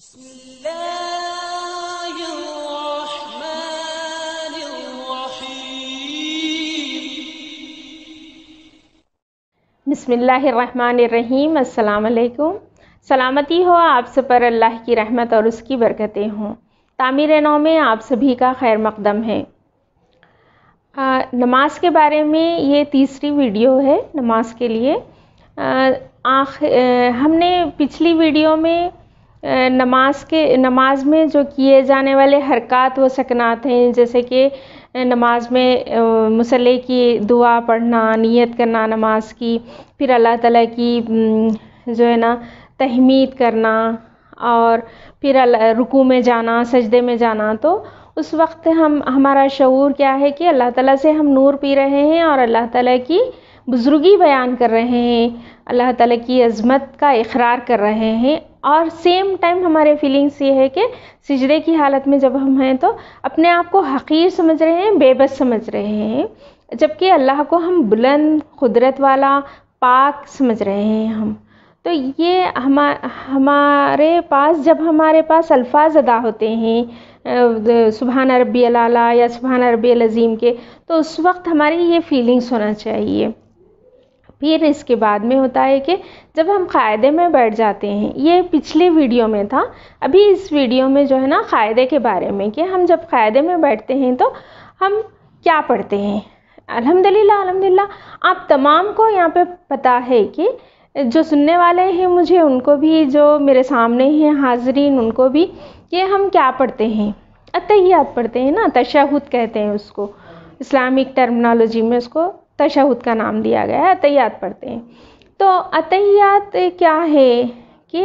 بسم الله الرحمن الرحیم بسم اللہ الرحمن الرحیم۔ السلام علیکم۔ سلامتی ہو آپ سب پر، اللہ کی رحمت اور اس کی برکتیں ہوں۔ تعمیر نو میں آپ سبھی کا خیر مقدم ہے۔ نماز کے بارے میں یہ تیسری ویڈیو ہے نماز کے لیے۔ ہم نے پچھلی ویڈیو میں نماز میں جو کیے جانے والے حرکات و سکنات ہیں، جیسے کہ نماز میں مصلی کی دعا پڑھنا، نیت کرنا نماز کی، پھر اللہ تعالیٰ کی جو ہے نا تحمید کرنا، اور پھر رکوع میں جانا، سجدے میں جانا، تو اس وقت ہمارا شعور کیا ہے کہ اللہ تعالیٰ سے ہم نور پی رہے ہیں اور اللہ تعالیٰ کی بزرگی بیان کر رہے ہیں، اللہ تعالیٰ کی عظمت کا اقرار کر رہے ہیں، اور سیم ٹائم ہمارے فیلنگس یہ ہے کہ سجدے کی حالت میں جب ہم ہیں تو اپنے آپ کو حقیر سمجھ رہے ہیں، بے بس سمجھ رہے ہیں، جبکہ اللہ کو ہم بلند، قدرت والا، پاک سمجھ رہے ہیں ہم۔ تو یہ ہمارے پاس جب ہمارے پاس الفاظ ادا ہوتے ہیں سبحان ربی الاعلیٰ یا سبحان ربی العظیم کے، تو اس وقت ہماری یہ فیلنگس ہونا چاہیے۔ پھر اس کے بعد میں ہوتا ہے کہ جب ہم قاعدے میں بیٹھ جاتے ہیں، یہ پچھلے ویڈیو میں تھا، ابھی اس ویڈیو میں جو ہے نا قاعدے کے بارے میں کہ ہم جب قاعدے میں بیٹھتے ہیں تو ہم کیا پڑھتے ہیں۔ الحمدللہ آپ تمام کو یہاں پہ پتہ ہے کہ جو سننے والے ہیں مجھے، ان کو بھی، جو میرے سامنے ہیں حاضرین، ان کو بھی، کہ ہم کیا پڑھتے ہیں۔ اتحیات پڑھتے ہیں نا، تشہد کہتے ہیں اس کو، اسلامک ٹرمنالوجی میں اس کو تشہد کا نام دیا گیا ہے، اتحیات پڑھتے ہیں۔ تو اتحیات کیا ہے کہ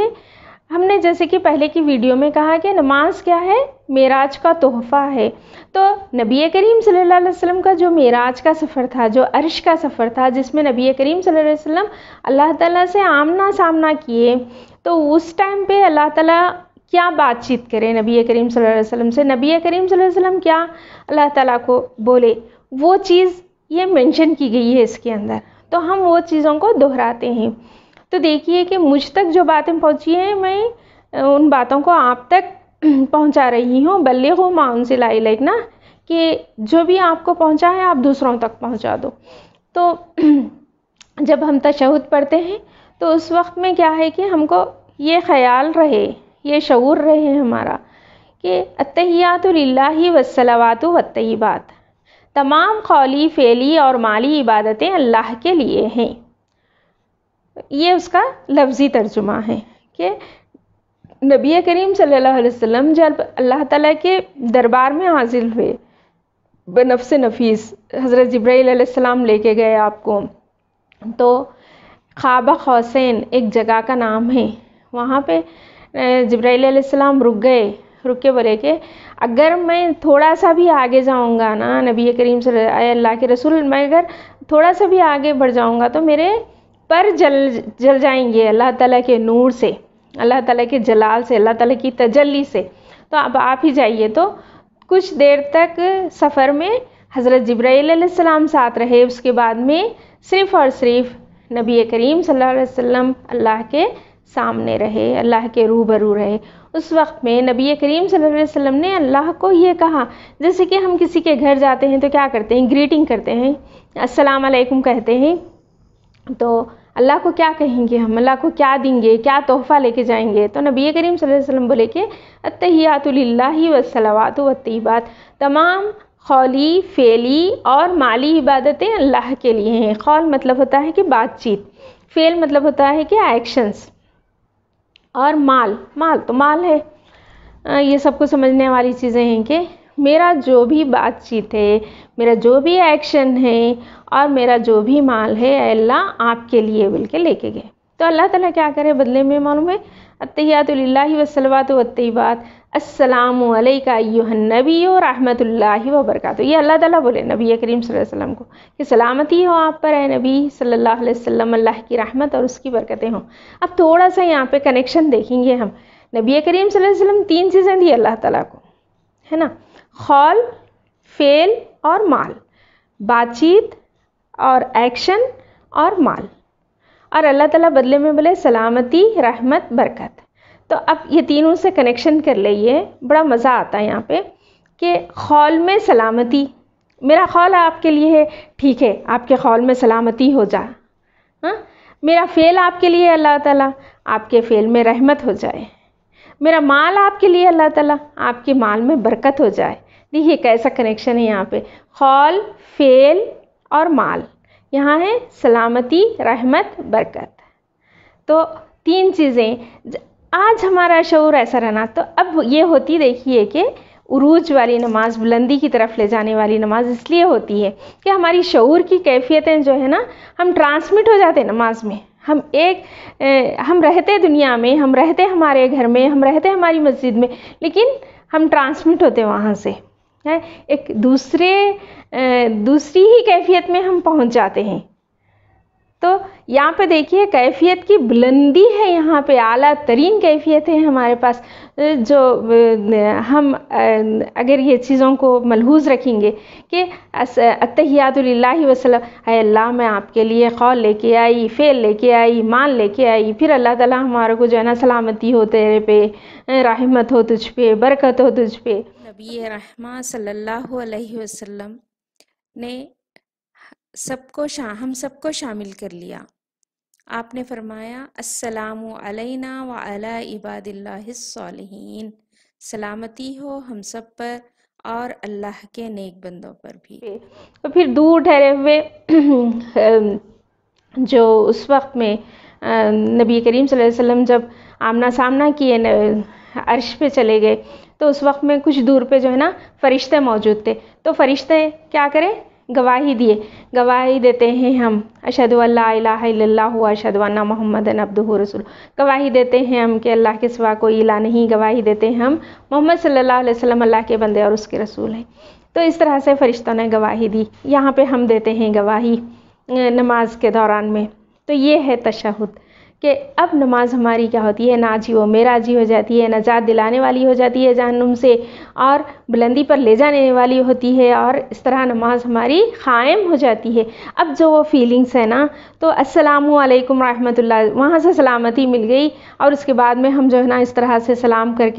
ہم نے جیسے کہ پہلے کی ویڈیو میں کہا کہ نماز کیا ہے، معراج کا تحفہ ہے۔ تو نبی کریم صلی اللہ علیہ وسلم کا جو معراج کا سفر تھا، جو عرش کا سفر تھا، جس میں نبی کریم صلی اللہ علیہ وسلم اللہ تعالیٰ سے آمنا سامنا کیے، تو اس ٹائم پہ اللہ تعالیٰ کیا بات چیت کرے نبی کریم صلی اللہ علیہ وسلم سے، نبی کریم صلی اللہ علیہ وسلم کیا اللہ تعالیٰ کو بولے، وہ چیز یہ مینشن کی گئی ہے اس کے اندر، تو ہم وہ چیزوں کو دہراتے ہیں۔ تو دیکھیے کہ مجھ تک جو باتیں پہنچی ہیں، میں ان باتوں کو آپ تک پہنچا رہی ہوں۔ بلغوا ما انزل الیک نا، کہ جو بھی آپ کو پہنچا ہے آپ دوسروں تک پہنچا دو۔ تو جب ہم تشہد پڑھتے ہیں تو اس وقت میں کیا ہے کہ ہم کو یہ خیال رہے، یہ شعور رہے ہمارا کہ التحیات للہ والصلوات والطیبات، تمام قولی، فعلی اور مالی عبادتیں اللہ کے لیے ہیں۔ یہ اس کا لفظی ترجمہ ہے کہ نبی کریم صلی اللہ علیہ وسلم جب اللہ تعالیٰ کے دربار میں حاضر ہوئے بنفس نفیس، حضرت جبرائیل علیہ السلام لے کے گئے آپ کو، تو قاب قوسین ایک جگہ کا نام ہے، وہاں پہ جبرائیل علیہ السلام رک کے بولے کہ اگر میں تھوڑا سا بھی آگے جاؤں گا نا، نبی کریم صلی اللہ کے رسول، میں اگر تھوڑا سا بھی آگے بڑھ جاؤں گا تو میرے پر جل جائیں گے اللہ تعالیٰ کے نور سے، اللہ تعالیٰ کے جلال سے، اللہ تعالیٰ کی تجلی سے، تو اب آپ ہی جائیے۔ تو کچھ دیر تک سفر میں حضرت جبرائیل علیہ السلام ساتھ رہے، اس کے بعد میں صرف اور صرف نبی کریم صلی اللہ علیہ وسلم اللہ کے سامنے رہے، اللہ کے روبرو رہے۔ اس وقت میں نبی کریم صلی اللہ علیہ وسلم نے اللہ کو یہ کہا، جیسے کہ ہم کسی کے گھر جاتے ہیں تو کیا کرتے ہیں، گریٹنگ کرتے ہیں، السلام علیکم کہتے ہیں، تو اللہ کو کیا کہیں گے ہم، اللہ کو کیا دیں گے، کیا تحفہ لے کے جائیں گے؟ تو نبی کریم صلی اللہ علیہ وسلم بولے کہ التحیات للہ والصلوات والطیبات، تمام قولی، فعلی اور مالی عبادتیں اللہ کے لیے ہیں۔ قول مطلب ہوتا ہے کہ بات چیت، فعل مطلب ہوتا ہے کہ ایکشنز، اور مال تو مال ہے۔ یہ سب کو سمجھنے والی چیزیں ہیں کہ میرا جو بھی بات چیت ہے، میرا جو بھی ایکشن ہے اور میرا جو بھی مال ہے، اے اللہ آپ کے لیے بول کے لے کے گئے۔ تو اللہ تعالیٰ کیا کرے بدلے میں، معلوم ہے، التحیات للہ والصلوات والطیبات، السلام علیکہ ایہا النبی رحمۃ اللہ وبرکاتہ، یہ اللہ تعالیٰ بولے نبی کریم صلی اللہ علیہ وسلم کو کہ سلامتی ہو آپ پر اے نبی صلی اللہ علیہ وسلم، اللہ کی رحمت اور اس کی برکتیں ہوں۔ اب تھوڑا سا یہاں پہ کنیکشن دیکھیں گے ہم، نبی کریم صلی اللہ علیہ وسلم 3 چیزیں دی اللہ تعالیٰ کو، ہے نا، قول، فعل اور مال، بات چیت اور ایکشن اور مال، اور اللہ تعالیٰ بدلے میں بولے سلامتی، رحمت، برکت۔ تو اب یہ تینوں سے کنیکشن کر لئیے، بڑا مزہ آتا ہے یہاں پہ کہ خول میں سلامتی، میرا خول آپ کے لیے ہے، ٹھیک ہے آپ کے خول میں سلامتی ہو جائے، ہاں میرا فعل آپ کے لیے اللہ تعالیٰ آپ کے فعل میں رحمت ہو جائے، میرا مال آپ کے لیے اللہ تعالیٰ آپ کے مال میں برکت ہو جائے۔ دیکھیے کیسا کنیکشن ہے یہاں پہ، خول، فعل اور مال، یہاں ہے سلامتی، رحمت، برکت۔ تو تین چیزیں آج ہمارا شعور ایسا رہنا، تو اب یہ ہوتی دیکھیے کہ عروج والی نماز، بلندی کی طرف لے جانے والی نماز اس لیے ہوتی ہے کہ ہماری شعور کی کیفیتیں جو ہے نا ہم ٹرانسمٹ ہو جاتے ہیں نماز میں، ہم رہتے دنیا میں، ہم رہتے ہمارے گھر میں، ہم رہتے ہماری مسجد میں، لیکن ہم ٹرانسمٹ ہوتے وہاں سے ایک دوسری ہی کیفیت میں ہم پہنچ جاتے ہیں۔ تو یہاں پہ دیکھیے کیفیت کی بلندی ہے، یہاں پہ اعلیٰ ترین کیفیت ہے ہمارے پاس، جو ہم اگر یہ چیزوں کو ملحوظ رکھیں گے کہ التحیات للہ وسلم، اے اللہ میں آپ کے لیے قول لے کے آئی، فعل لے کے آئی، مال لے کے آئی، پھر اللہ تعالیٰ ہمارے کو جو ہے نا سلامتی ہو تیرے پہ، رحمت ہو تجھ پہ، برکت ہو تجھ پہ۔ نبی رحمہ صلی اللہ علیہ وسلم نے ہم سب کو شامل کر لیا۔ آپ نے فرمایا السلام علینا وعلی عباد اللہ الصالحین، سلامتی ہو ہم سب پر اور اللہ کے نیک بندوں پر بھی۔ اور پھر دور ٹھہرے ہوئے جو اس وقت میں نبی کریم صلی اللہ علیہ وسلم جب آمنا سامنا کیے عرش پہ چلے گئے، تو اس وقت میں کچھ دور پہ جو ہے نا فرشتے موجود تھے، تو فرشتے کیا کریں، گواہی دیتے ہیں ہم اشہد ان لا الہ الا اللہ و اشہد ان محمد عبدہ رسول، گواہی دیتے ہیں ہم کہ اللہ کے سوا کوئی الہ نہیں، گواہی دیتے ہیں ہم محمد صلی اللہ علیہ وسلم اللہ کے بندے اور اس کے رسول ہیں۔ تو اس طرح سے فرشتوں نے گواہی دی، یہاں پہ ہم دیتے ہیں گواہی نماز کے دوران میں۔ تو یہ ہے تشہد کہ اب نماز ہماری کیا ہوتی ہے، ناجی و میراجی ہو جاتی ہے، نجات دلانے والی ہو جاتی ہے جہنم سے، اور بلندی پر لے جانے والی ہوتی ہے، اور اس طرح نماز ہماری قائم ہو جاتی ہے۔ اب جو وہ فیلنگس ہے نا، تو السلام علیکم رحمۃ اللہ، وہاں سے سلامتی مل گئی، اور اس کے بعد میں ہم جو ہے نا اس طرح سے سلام کر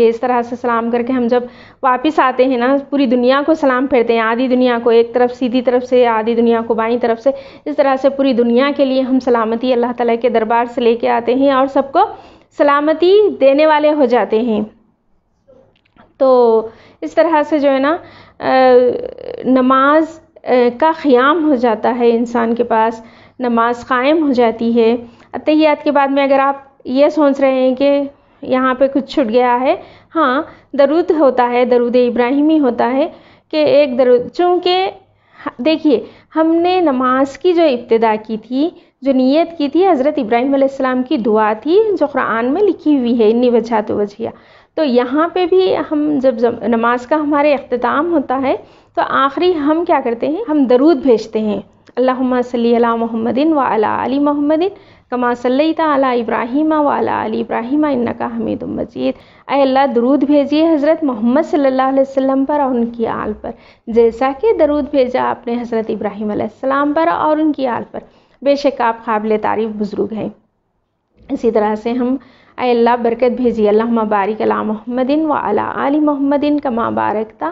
کے ہم جب واپس آتے ہیں نا، پوری دنیا کو سلام پھیرتے ہیں، آدھی دنیا کو ایک طرف سیدھی طرف سے، آدھی دنیا کو بائیں طرف سے، اس طرح سے پوری دنیا کے لیے ہم سلامتی اللہ تعالیٰ کے دربار سے لے کے آتے ہیں اور سب کو سلامتی دینے والے ہو جاتے ہیں۔ تو اس طرح سے جو ہے نا نماز کا قیام ہو جاتا ہے، انسان کے پاس نماز قائم ہو جاتی ہے۔ اتحیات کے بعد میں اگر آپ یہ سوچ رہے ہیں کہ یہاں پہ کچھ چھٹ گیا ہے، ہاں درود ہوتا ہے، درود ابراہیمی ہوتا ہے کہ ایک درود، چونکہ دیکھیے ہم نے نماز کی جو ابتدا کی تھی، جو نیت کی تھی، حضرت ابراہیم علیہ السلام کی دعا تھی جو قرآن میں لکھی ہوئی ہے، انی وجہت وجہیہ۔ تو یہاں پہ بھی ہم جب نماز کا ہمارے اختتام ہوتا ہے تو آخری ہم کیا کرتے ہیں، ہم درود بھیجتے ہیں، اللہم صلی علی محمد وعلی آل محمد کما صلیت علی ابراہیم وعلی آل ابراہیم انک حمید مجید۔ اے اللہ درود بھیجیے حضرت محمد صلی اللہ علیہ وسلم پر اور ان کی آل پر، جیسا کہ درود بھیجا آپ نے حضرت ابراہیم علیہ السلام پر اور ان کی آل پر، بے شک آپ قابل تعریف بزرگ ہیں۔ اسی طرح سے ہم اے اللہ برکت بھیجیے، اللہم بارک علی محمد وعلی آل محمد کما بارکت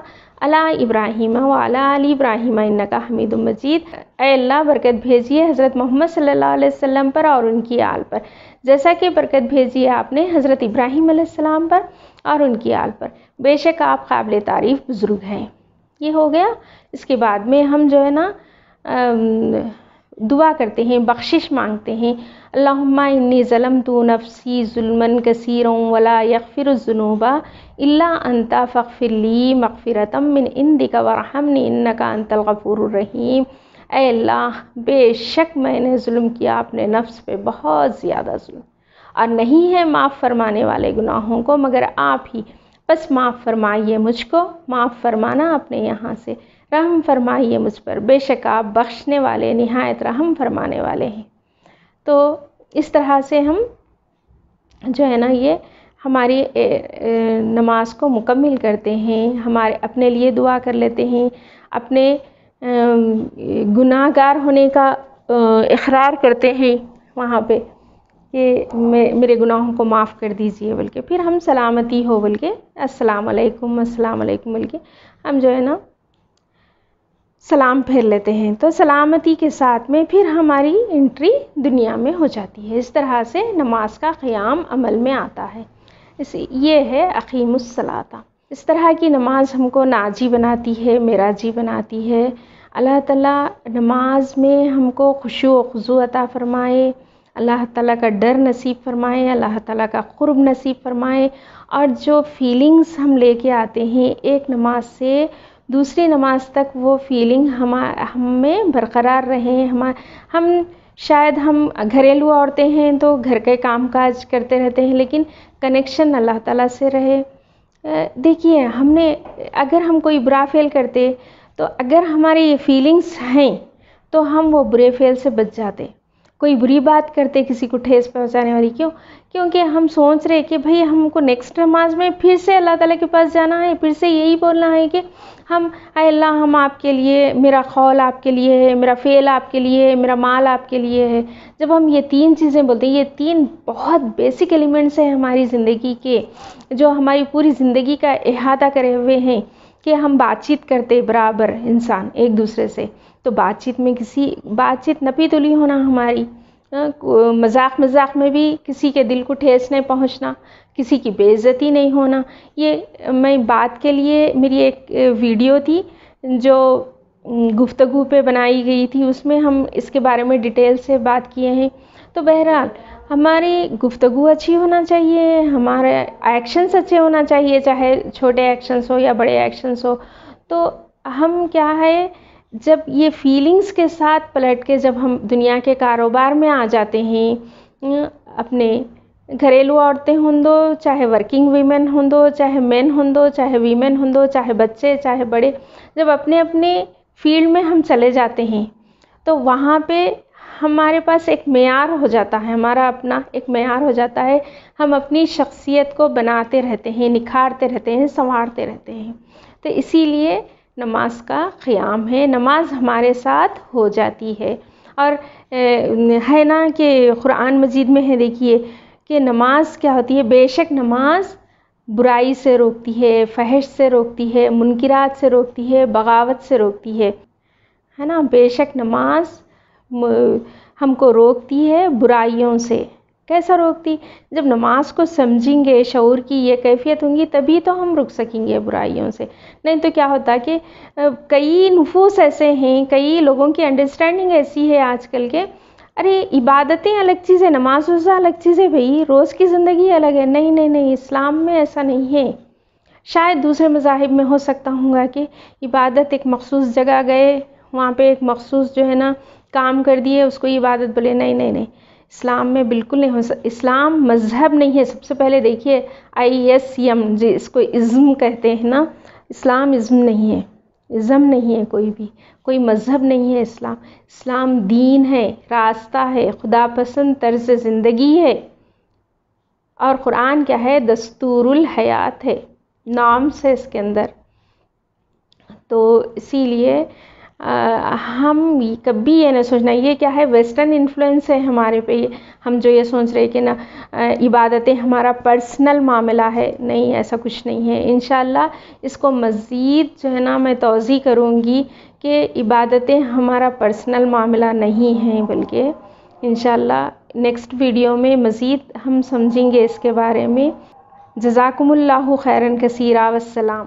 علی ابراہیم وعلی آل ابراہیم انک حمید مجید۔ اے اللہ برکت بھیجیے حضرت محمد صلی اللہ علیہ وسلم پر اور ان کی آل پر، جیسا کہ برکت بھیجی آپ نے حضرت ابراہیم علیہ السلام پر اور ان کی آل پر، بے شک آپ قابل تعریف بزرگ ہیں۔ یہ ہو گیا۔ اس کے بعد میں ہم جو ہے نا دعا کرتے ہیں، بخشش مانگتے ہیں، اللہم انی ظلمت نفسی ظلما کثیرا ولا یغفر الذنوب الا انت فاغفر لی مغفرۃ من عندک وارحمنی انک انت الغفور الرحیم۔ اے اللہ بے شک میں نے ظلم کیا اپنے نفس پہ، بہت زیادہ ظلم، اور نہیں ہے معاف فرمانے والے گناہوں کو مگر آپ ہی، بس معاف فرمائیے مجھ کو، معاف فرمانا اپنے یہاں سے، رحم فرمائیے مجھ پر، بے شک آپ بخشنے والے نہایت رحم فرمانے والے ہیں۔ تو اس طرح سے ہم جو ہے نا یہ ہماری نماز کو مکمل کرتے ہیں، ہمارے اپنے لیے دعا کر لیتے ہیں، اپنے گناہ گار ہونے کا اقرار کرتے ہیں وہاں پہ کہ میرے گناہوں کو معاف کر دیجئے بول کے، پھر ہم سلامتی ہو بول کے السلام علیکم بول کے ہم جو ہے نا سلام پھیر لیتے ہیں، تو سلامتی کے ساتھ میں پھر ہماری انٹری دنیا میں ہو جاتی ہے۔ اس طرح سے نماز کا قیام عمل میں آتا ہے، یہ ہے اقیم الصلاۃ۔ اس طرح کی نماز ہم کو ناجی بناتی ہے، معراجی بناتی ہے۔ اللہ تعالیٰ نماز میں ہم کو خشوع و خضوع عطا فرمائے، اللہ تعالیٰ کا ڈر نصیب فرمائے، اللہ تعالیٰ کا قرب نصیب فرمائے، اور جو فیلنگز ہم لے کے آتے ہیں ایک نماز سے دوسری نماز تک، وہ فیلنگ ہم میں برقرار رہیں۔ ہم شاید ہم گھریلو عورتیں ہیں تو گھر کے کام کاج کرتے رہتے ہیں، لیکن کنیکشن اللہ تعالیٰ سے رہے۔ دیکھیے اگر ہم کوئی برا فعل کرتے تو اگر ہماری یہ فیلنگز ہیں تو ہم وہ برے فعل سے بچ جاتے۔ کوئی بری بات کرتے کسی کو ٹھیس پہنچانے والی، کیونکہ ہم سوچ رہے کہ بھئی ہم کو نیکسٹ نماز میں پھر سے اللہ تعالیٰ کے پاس جانا ہے، پھر سے یہی بولنا ہے کہ اے اللہ ہم آپ کے لیے، میرا قول آپ کے لیے ہے، میرا فعل آپ کے لیے ہے، میرا مال آپ کے لیے ہے۔ جب ہم یہ 3 چیزیں بولتے ہیں، یہ 3 بہت بیسک ایلیمنٹس ہیں ہماری زندگی کے، جو ہماری پوری زندگی کا احاطہ کرے ہوئے ہیں، کہ ہم بات چیت کرتے برابر انسان ایک دوسرے سے، تو بات چیت نپی تلی ہونا ہماری، مذاق میں بھی کسی کے دل کو ٹھیس نہیں پہنچنا، کسی کی بے عزتی نہیں ہونا۔ یہ میں بات کے لیے میری ایک ویڈیو تھی جو گفتگو پہ بنائی گئی تھی، اس میں ہم اس کے بارے میں ڈیٹیل سے بات کیے ہیں۔ تو بہرحال ہماری گفتگو اچھی ہونا چاہیے، ہمارے ایکشنز اچھے ہونا چاہیے، چاہے چھوٹے ایکشنز ہو یا بڑے ایکشنز ہو۔ تو ہم کیا ہے، جب یہ فیلنگز کے ساتھ پلٹ کے جب ہم دنیا کے کاروبار میں آ جاتے ہیں، اپنے گھریلو عورتیں ہوں دو، چاہے ورکنگ ویمن ہوں دو، چاہے مین ہوں دو، چاہے ویمن ہوں دو، چاہے بچے چاہے بڑے، جب اپنے اپنے فیلڈ میں ہم چلے جاتے ہیں تو وہاں پہ ہمارے پاس ایک معیار ہو جاتا ہے، ہمارا اپنا ایک معیار ہو جاتا ہے، ہم اپنی شخصیت کو بناتے رہتے ہیں، نکھارتے رہتے ہیں، سنوارتے رہتے ہیں۔ تو اسی لیے نماز کا قیام ہے، نماز ہمارے ساتھ ہو جاتی ہے۔ اور ہے نا کہ قرآن مجید میں ہے، دیکھیے کہ نماز کیا ہوتی ہے، بے شک نماز برائی سے روکتی ہے، فحش سے روکتی ہے، منکرات سے روکتی ہے، بغاوت سے روکتی ہے نا۔ بے شک نماز ہم کو روکتی ہے برائیوں سے۔ کیسا روکتی؟ جب نماز کو سمجھیں گے، شعور کی یہ کیفیت ہوں گی، تبھی تو ہم رک سکیں گے برائیوں سے۔ نہیں تو کیا ہوتا کہ کئی نفوس ایسے ہیں، کئی لوگوں کی انڈرسٹینڈنگ ایسی ہے آج کل کے، ارے عبادتیں الگ چیزیں، نماز روزہ الگ چیزیں، بھئی روز کی زندگی الگ ہے۔ نہیں، اسلام میں ایسا نہیں ہے۔ شاید دوسرے مذاہب میں ہو سکتا ہوگا کہ عبادت ایک مخصوص جگہ گئے، وہاں پہ ایک مخصوص جو ہے نا کام کر دیے، اس کو عبادت بولے۔ نہیں، اسلام میں بالکل نہیں ہو سکتا۔ اسلام مذہب نہیں ہے۔ سب سے پہلے دیکھیے ISM جی اس کو ازم کہتے ہیں نا، اسلام ازم نہیں ہے، ازم نہیں ہے کوئی مذہب نہیں ہے۔ اسلام دین ہے، راستہ ہے، خدا پسند طرز زندگی ہے، اور قرآن کیا ہے، دستور الحیات ہے، نارمس ہے اس کے اندر۔ تو اسی لیے ہم کبھی یہ نہ سوچنا یہ کیا ہے، ویسٹرن انفلوئنس ہے ہمارے پہ، ہم جو یہ سوچ رہے کہ نا عبادتیں ہمارا پرسنل معاملہ ہے۔ نہیں، ایسا کچھ نہیں ہے۔ انشاءاللہ اس کو مزید جو ہے نا میں توضیح کروں گی کہ عبادتیں ہمارا پرسنل معاملہ نہیں ہیں، بلکہ انشاءاللہ نیکسٹ ویڈیو میں مزید ہم سمجھیں گے اس کے بارے میں۔ جزاکم اللہ خیراً کثیرا، والسلام۔